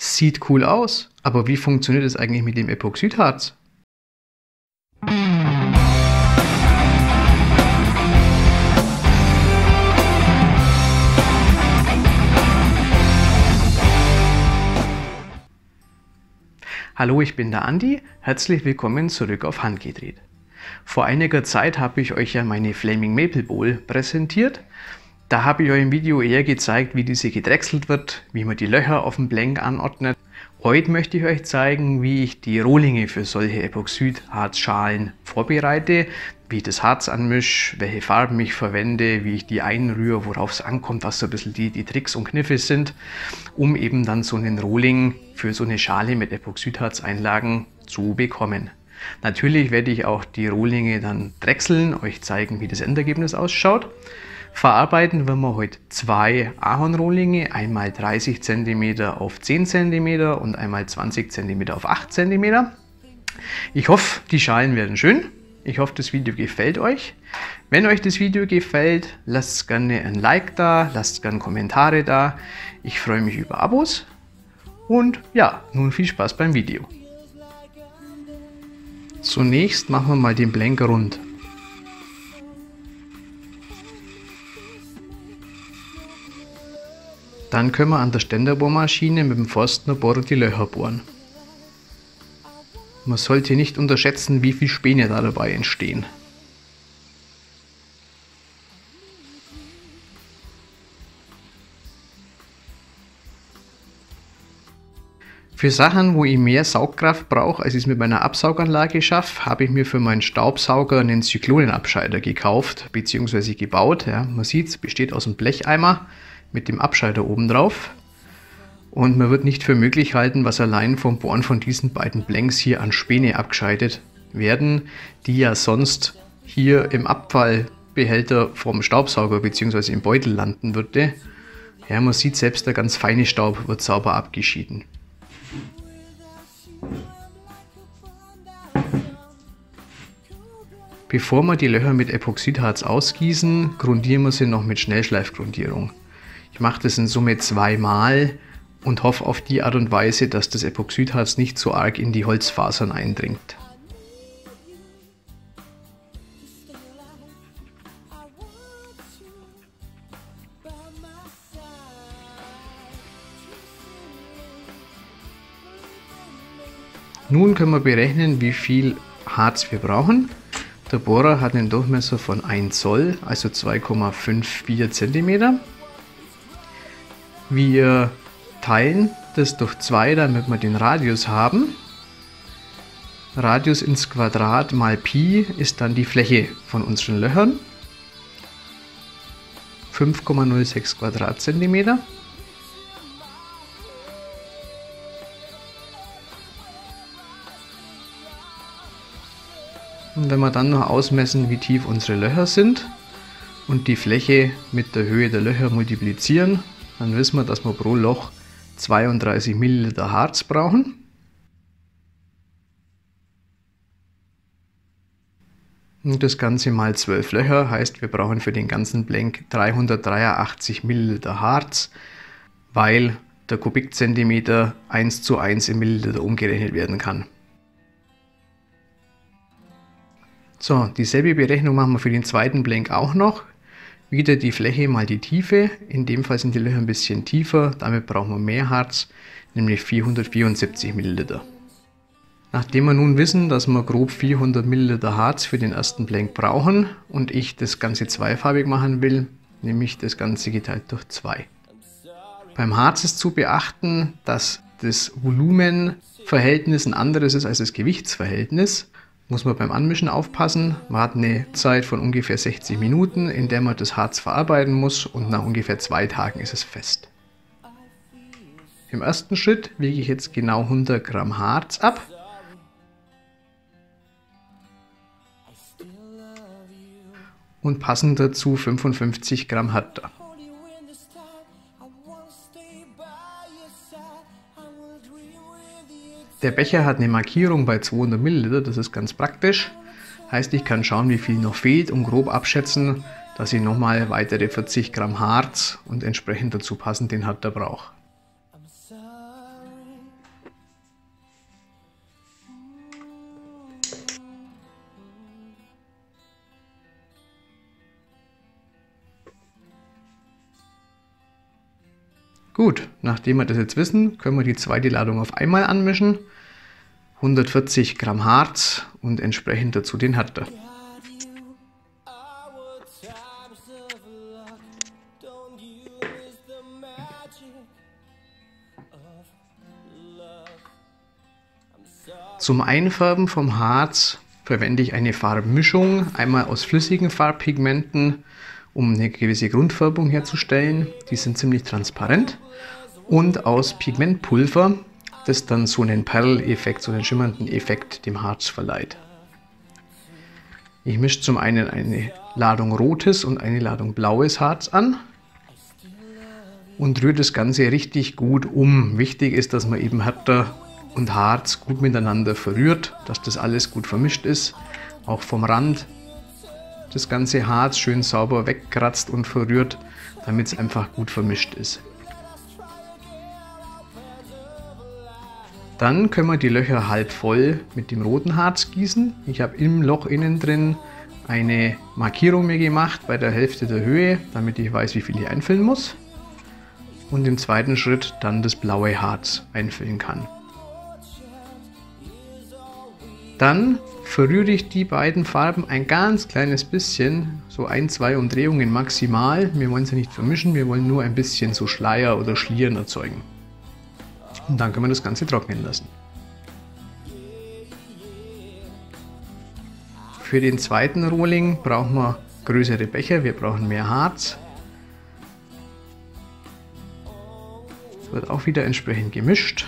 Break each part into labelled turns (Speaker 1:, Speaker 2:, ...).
Speaker 1: Sieht cool aus, aber wie funktioniert es eigentlich mit dem Epoxidharz? Hallo, ich bin der Andi, herzlich willkommen zurück auf Handgedreht. Vor einiger Zeit habe ich euch ja meine Flaming Maple Bowl präsentiert. Da habe ich euch im Video eher gezeigt, wie diese gedrechselt wird, wie man die Löcher auf dem Blank anordnet. Heute möchte ich euch zeigen, wie ich die Rohlinge für solche Epoxidharzschalen vorbereite, wie ich das Harz anmische, welche Farben ich verwende, wie ich die einrühre, worauf es ankommt, was so ein bisschen die Tricks und Kniffe sind, um eben dann so einen Rohling für so eine Schale mit Epoxidharzeinlagen zu bekommen. Natürlich werde ich auch die Rohlinge dann drechseln, euch zeigen, wie das Endergebnis ausschaut. Verarbeiten werden wir heute zwei Ahornrohlinge, einmal 30 cm auf 10 cm und einmal 20 cm auf 8 cm. Ich hoffe, die Schalen werden schön. Ich hoffe, das Video gefällt euch. Wenn euch das Video gefällt, lasst gerne ein Like da, lasst gerne Kommentare da. Ich freue mich über Abos. Und ja, nun viel Spaß beim Video. Zunächst machen wir mal den Blank rund. Dann können wir an der Ständerbohrmaschine mit dem Forstner Bohrer die Löcher bohren. Man sollte nicht unterschätzen, wie viel Späne da dabei entstehen. Für Sachen, wo ich mehr Saugkraft brauche, als ich es mit meiner Absauganlage schaffe, habe ich mir für meinen Staubsauger einen Zyklonenabscheider gekauft bzw. gebaut. Ja, man sieht, es besteht aus einem Blecheimer mit dem Abscheider oben drauf. Und man wird nicht für möglich halten, was allein vom Bohren von diesen beiden Blanks hier an Späne abgescheidet werden, die ja sonst hier im Abfallbehälter vom Staubsauger bzw. im Beutel landen würde. Ja, man sieht, selbst der ganz feine Staub wird sauber abgeschieden. Bevor wir die Löcher mit Epoxidharz ausgießen, grundieren wir sie noch mit Schnellschleifgrundierung. Ich mache das in Summe zweimal und hoffe auf die Art und Weise, dass das Epoxidharz nicht so arg in die Holzfasern eindringt. Nun können wir berechnen, wie viel Harz wir brauchen. Der Bohrer hat einen Durchmesser von 1 Zoll, also 2,54 cm. Wir teilen das durch 2, damit wir den Radius haben. Radius ins Quadrat mal Pi ist dann die Fläche von unseren Löchern. 5,06 Quadratzentimeter. Und wenn wir dann noch ausmessen, wie tief unsere Löcher sind und die Fläche mit der Höhe der Löcher multiplizieren, dann wissen wir, dass wir pro Loch 32 ml Harz brauchen. Und das Ganze mal 12 Löcher heißt, wir brauchen für den ganzen Blank 383 ml Harz, weil der Kubikzentimeter 1:1 in Milliliter umgerechnet werden kann. So, dieselbe Berechnung machen wir für den zweiten Blank auch noch. Wieder die Fläche mal die Tiefe. In dem Fall sind die Löcher ein bisschen tiefer, damit brauchen wir mehr Harz, nämlich 474 ml. Nachdem wir nun wissen, dass wir grob 400 ml Harz für den ersten Blank brauchen und ich das Ganze zweifarbig machen will, nehme ich das Ganze geteilt durch 2. Beim Harz ist zu beachten, dass das Volumenverhältnis ein anderes ist als das Gewichtsverhältnis. Muss man beim Anmischen aufpassen. Man hat eine Zeit von ungefähr 60 Minuten, in der man das Harz verarbeiten muss, und nach ungefähr 2 Tagen ist es fest. Im ersten Schritt wiege ich jetzt genau 100 Gramm Harz ab. Und passend dazu 55 Gramm Härter. Der Becher hat eine Markierung bei 200 ml, das ist ganz praktisch. Heißt, ich kann schauen, wie viel noch fehlt und grob abschätzen, dass ich nochmal weitere 40 Gramm Harz und entsprechend dazu passend den Härter brauche. Gut, nachdem wir das jetzt wissen, können wir die zweite Ladung auf einmal anmischen. 140 Gramm Harz und entsprechend dazu den Härter. Zum Einfärben vom Harz verwende ich eine Farbmischung, einmal aus flüssigen Farbpigmenten, um eine gewisse Grundfärbung herzustellen. Die sind ziemlich transparent. Und aus Pigmentpulver, das dann so einen Perleffekt, so einen schimmernden Effekt dem Harz verleiht. Ich mische zum einen eine Ladung rotes und eine Ladung blaues Harz an und rühre das Ganze richtig gut um. Wichtig ist, dass man eben Härter und Harz gut miteinander verrührt, dass das alles gut vermischt ist, auch vom Rand das ganze Harz schön sauber wegkratzt und verrührt, damit es einfach gut vermischt ist. Dann können wir die Löcher halb voll mit dem roten Harz gießen. Ich habe im Loch innen drin eine Markierung mir gemacht bei der Hälfte der Höhe, damit ich weiß, wie viel ich einfüllen muss. Und im zweiten Schritt dann das blaue Harz einfüllen kann. Dann verrühre ich die beiden Farben ein ganz kleines bisschen, so 1-2 Umdrehungen maximal. Wir wollen sie nicht vermischen, wir wollen nur ein bisschen so Schleier oder Schlieren erzeugen. Und dann können wir das Ganze trocknen lassen. Für den zweiten Rohling brauchen wir größere Becher, wir brauchen mehr Harz. Es wird auch wieder entsprechend gemischt.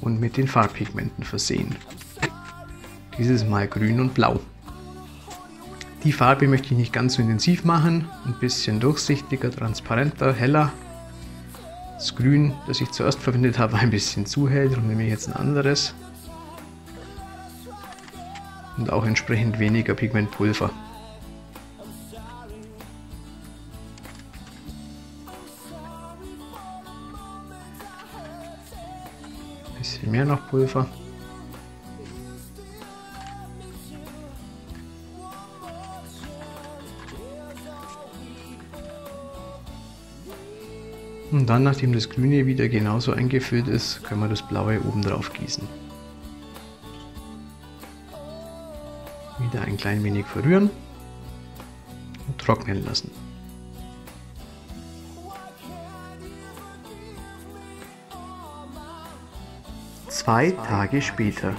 Speaker 1: Und mit den Farbpigmenten versehen. Dieses Mal grün und blau. Die Farbe möchte ich nicht ganz so intensiv machen, ein bisschen durchsichtiger, transparenter, heller. Das Grün, das ich zuerst verwendet habe, war ein bisschen zu hell, darum nehme ich jetzt ein anderes. Und auch entsprechend weniger Pigmentpulver. Bisschen mehr noch Pulver. Und dann, nachdem das Grüne wieder genauso eingefüllt ist, können wir das Blaue oben drauf gießen. Wieder ein klein wenig verrühren und trocknen lassen. Zwei Tage später.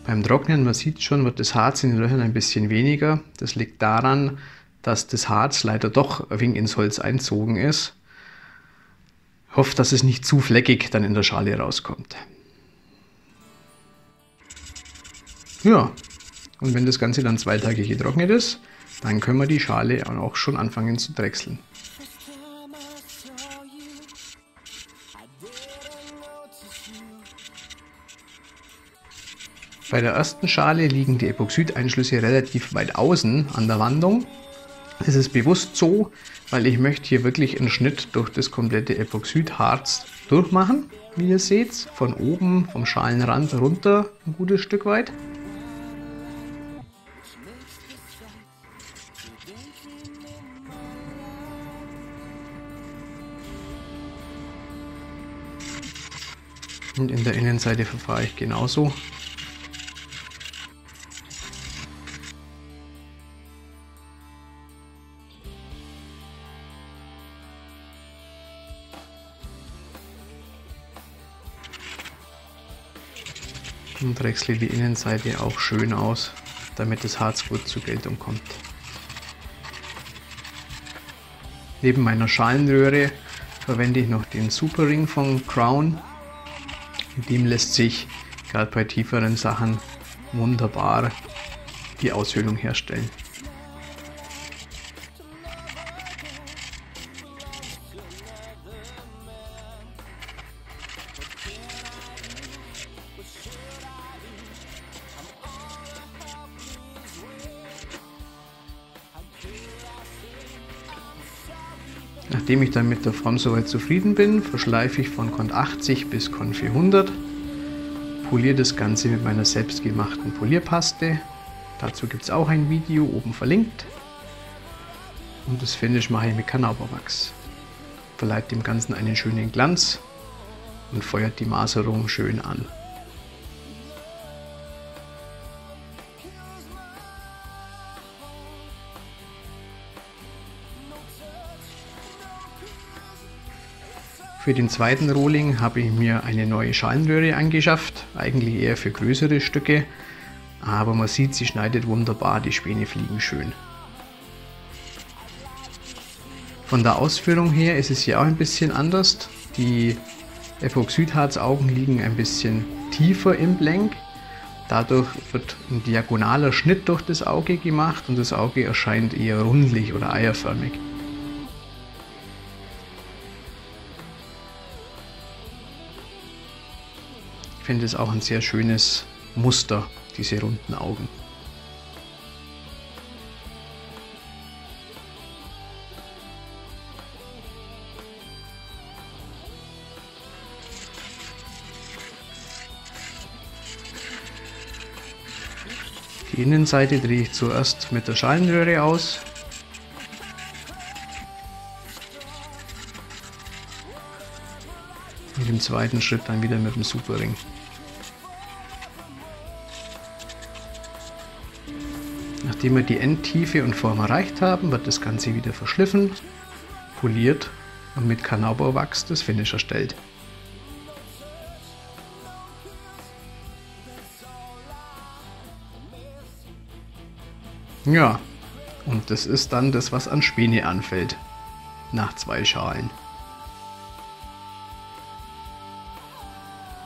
Speaker 1: Beim Trocknen, man sieht schon, wird das Harz in den Löchern ein bisschen weniger. Das liegt daran, dass das Harz leider doch ein wenig ins Holz einzogen ist. Ich hoffe, dass es nicht zu fleckig dann in der Schale rauskommt. Ja, und wenn das Ganze dann 2 Tage getrocknet ist, dann können wir die Schale auch schon anfangen zu drechseln. Bei der ersten Schale liegen die Epoxideinschlüsse relativ weit außen an der Wandung. Es ist bewusst so, weil ich möchte hier wirklich einen Schnitt durch das komplette Epoxidharz durchmachen, wie ihr seht, von oben vom Schalenrand runter ein gutes Stück weit. Und in der Innenseite verfahre ich genauso. Und drechsle die Innenseite auch schön aus, damit das Harz gut zur Geltung kommt. Neben meiner Schalenröhre verwende ich noch den Super Ring von Crown. Mit dem lässt sich gerade bei tieferen Sachen wunderbar die Aushöhlung herstellen. Nachdem ich dann mit der Form soweit zufrieden bin, verschleife ich von Con 80 bis Con 400, poliere das Ganze mit meiner selbstgemachten Polierpaste Dazu gibt es auch ein Video, oben verlinkt. Und das Finish mache ich mit Carnauba-Wachs. Verleiht dem Ganzen einen schönen Glanz und feuert die Maserung schön an. Für den zweiten Rohling habe ich mir eine neue Schalenröhre angeschafft, eigentlich eher für größere Stücke, aber man sieht, sie schneidet wunderbar, die Späne fliegen schön. Von der Ausführung her ist es hier auch ein bisschen anders. Die Epoxidharzaugen liegen ein bisschen tiefer im Blank. Dadurch wird ein diagonaler Schnitt durch das Auge gemacht und das Auge erscheint eher rundlich oder eierförmig. Ich finde es auch ein sehr schönes Muster, diese runden Augen. Die Innenseite drehe ich zuerst mit der Schalenröhre aus. Und im zweiten Schritt dann wieder mit dem Superring. Nachdem wir die Endtiefe und Form erreicht haben, wird das Ganze wieder verschliffen, poliert und mit Carnauba-Wachs das Finish erstellt. Ja, und das ist dann das, was an Späne anfällt, nach 2 Schalen.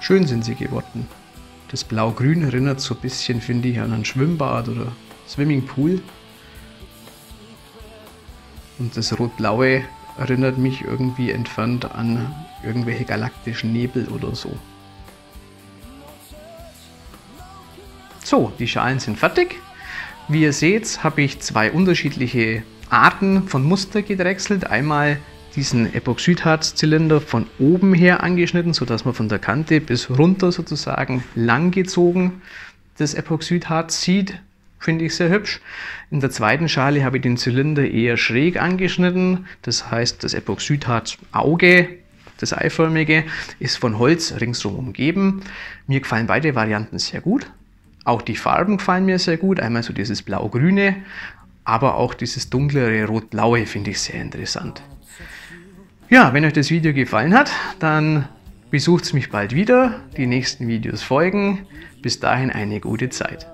Speaker 1: Schön sind sie geworden. Das Blau-Grün erinnert so ein bisschen, finde ich, an ein Schwimmbad oder Swimmingpool. Und das Rot-Blaue erinnert mich irgendwie entfernt an irgendwelche galaktischen Nebel oder so. So, die Schalen sind fertig. Wie ihr seht, habe ich 2 unterschiedliche Arten von Muster gedrechselt. Einmal diesen Epoxidharzzylinder von oben her angeschnitten, sodass man von der Kante bis runter sozusagen langgezogen das Epoxidharz sieht. Finde ich sehr hübsch. In der zweiten Schale habe ich den Zylinder eher schräg angeschnitten. Das heißt, das Epoxidharzauge, das eiförmige, ist von Holz ringsherum umgeben. Mir gefallen beide Varianten sehr gut. Auch die Farben gefallen mir sehr gut. Einmal so dieses Blau-Grüne, aber auch dieses dunklere Rot-Blaue finde ich sehr interessant. Ja, wenn euch das Video gefallen hat, dann besucht mich bald wieder. Die nächsten Videos folgen. Bis dahin eine gute Zeit.